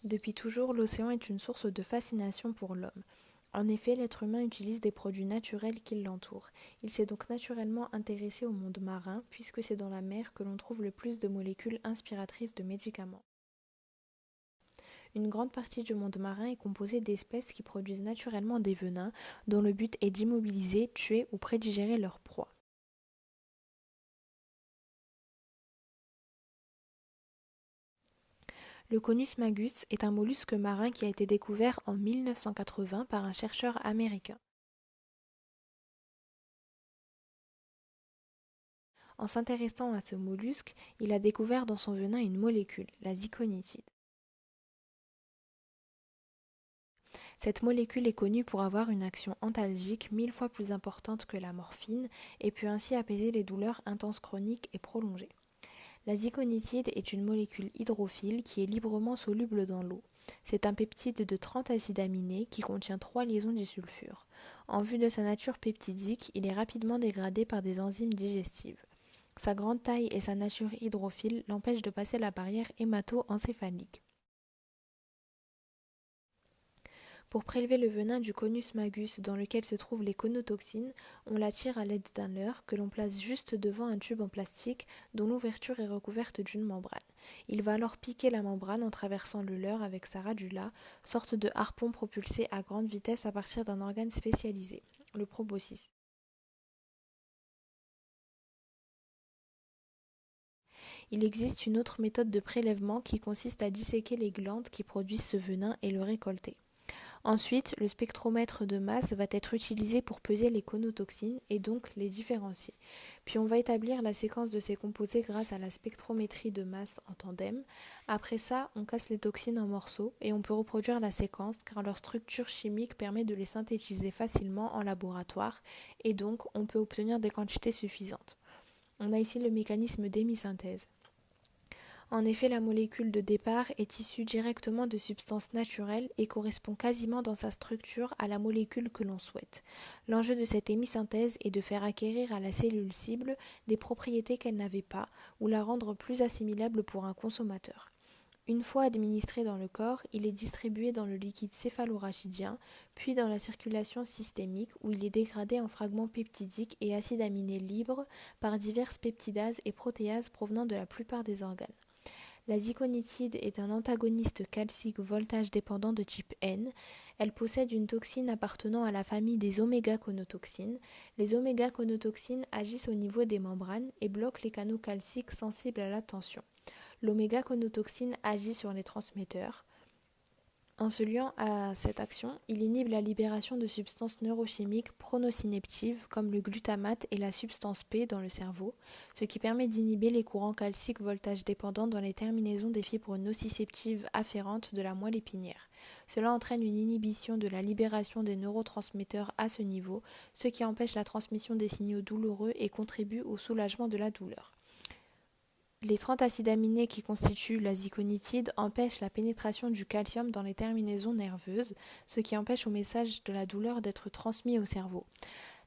Depuis toujours, l'océan est une source de fascination pour l'homme. En effet, l'être humain utilise des produits naturels qui l'entourent. Il s'est donc naturellement intéressé au monde marin, puisque c'est dans la mer que l'on trouve le plus de molécules inspiratrices de médicaments. Une grande partie du monde marin est composée d'espèces qui produisent naturellement des venins, dont le but est d'immobiliser, tuer ou prédigérer leur proie. Le Conus magus est un mollusque marin qui a été découvert en 1980 par un chercheur américain. En s'intéressant à ce mollusque, il a découvert dans son venin une molécule, la ziconitide. Cette molécule est connue pour avoir une action antalgique 1000 fois plus importante que la morphine et peut ainsi apaiser les douleurs intenses chroniques et prolongées. La ziconitide est une molécule hydrophile qui est librement soluble dans l'eau. C'est un peptide de 30 acides aminés qui contient 3 liaisons disulfure. En vue de sa nature peptidique, il est rapidement dégradé par des enzymes digestives. Sa grande taille et sa nature hydrophile l'empêchent de passer la barrière hémato-encéphalique. Pour prélever le venin du Conus magus dans lequel se trouvent les conotoxines, on l'attire à l'aide d'un leurre que l'on place juste devant un tube en plastique dont l'ouverture est recouverte d'une membrane. Il va alors piquer la membrane en traversant le leurre avec sa radula, sorte de harpon propulsé à grande vitesse à partir d'un organe spécialisé, le proboscis. Il existe une autre méthode de prélèvement qui consiste à disséquer les glandes qui produisent ce venin et le récolter. Ensuite, le spectromètre de masse va être utilisé pour peser les conotoxines et donc les différencier. Puis on va établir la séquence de ces composés grâce à la spectrométrie de masse en tandem. Après ça, on casse les toxines en morceaux et on peut reproduire la séquence car leur structure chimique permet de les synthétiser facilement en laboratoire et donc on peut obtenir des quantités suffisantes. On a ici le mécanisme d'hémisynthèse. En effet, la molécule de départ est issue directement de substances naturelles et correspond quasiment dans sa structure à la molécule que l'on souhaite. L'enjeu de cette hémisynthèse est de faire acquérir à la cellule cible des propriétés qu'elle n'avait pas ou la rendre plus assimilable pour un consommateur. Une fois administré dans le corps, il est distribué dans le liquide céphalorachidien, puis dans la circulation systémique où il est dégradé en fragments peptidiques et acides aminés libres par diverses peptidases et protéases provenant de la plupart des organes. La ziconitide est un antagoniste calcique voltage dépendant de type N. Elle possède une toxine appartenant à la famille des oméga-conotoxines. Les oméga-conotoxines agissent au niveau des membranes et bloquent les canaux calciques sensibles à la tension. L'oméga-conotoxine agit sur les transmetteurs. En se liant à cette action, il inhibe la libération de substances neurochimiques pronosyneptives comme le glutamate et la substance P dans le cerveau, ce qui permet d'inhiber les courants calciques voltage dépendants dans les terminaisons des fibres nociceptives afférentes de la moelle épinière. Cela entraîne une inhibition de la libération des neurotransmetteurs à ce niveau, ce qui empêche la transmission des signaux douloureux et contribue au soulagement de la douleur. Les 30 acides aminés qui constituent la ziconitide empêchent la pénétration du calcium dans les terminaisons nerveuses, ce qui empêche au message de la douleur d'être transmis au cerveau.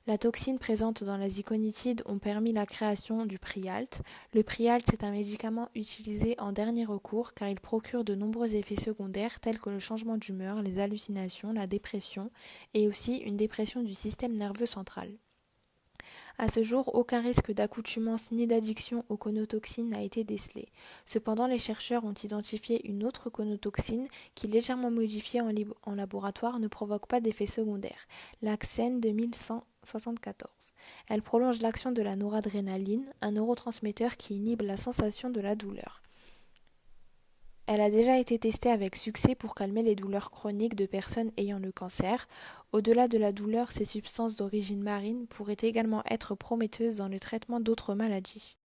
La toxine présente dans la ziconitide ont permis la création du Prialt. Le Prialt, c'est un médicament utilisé en dernier recours car il procure de nombreux effets secondaires tels que le changement d'humeur, les hallucinations, la dépression et aussi une dépression du système nerveux central. À ce jour, aucun risque d'accoutumance ni d'addiction aux conotoxines n'a été décelé. Cependant, les chercheurs ont identifié une autre conotoxine qui, légèrement modifiée en laboratoire, ne provoque pas d'effet secondaire, la XN 2174. Elle prolonge l'action de la noradrénaline, un neurotransmetteur qui inhibe la sensation de la douleur. Elle a déjà été testée avec succès pour calmer les douleurs chroniques de personnes ayant le cancer. Au-delà de la douleur, ces substances d'origine marine pourraient également être prometteuses dans le traitement d'autres maladies.